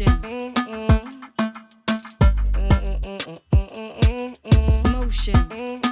Motion. Motion.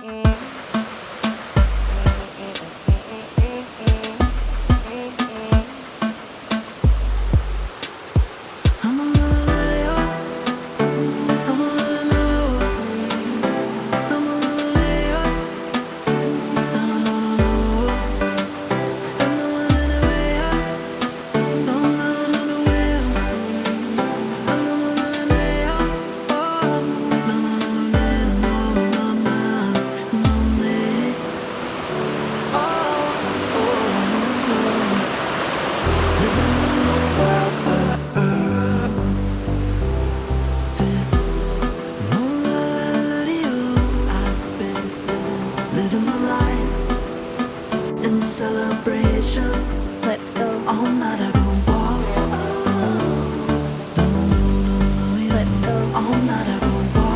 Celebration. Let's go. All night I go walk. Let's go. All night I go walk.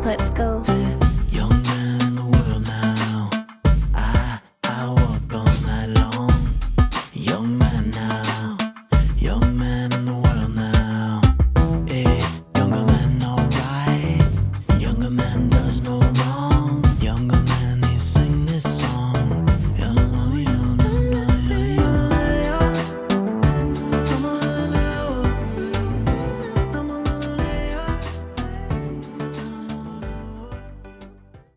Let's go. Young man in the world now. I walk all night long. Young man now. Young man in the world now. Hey, younger man alright. Younger man does no wrong.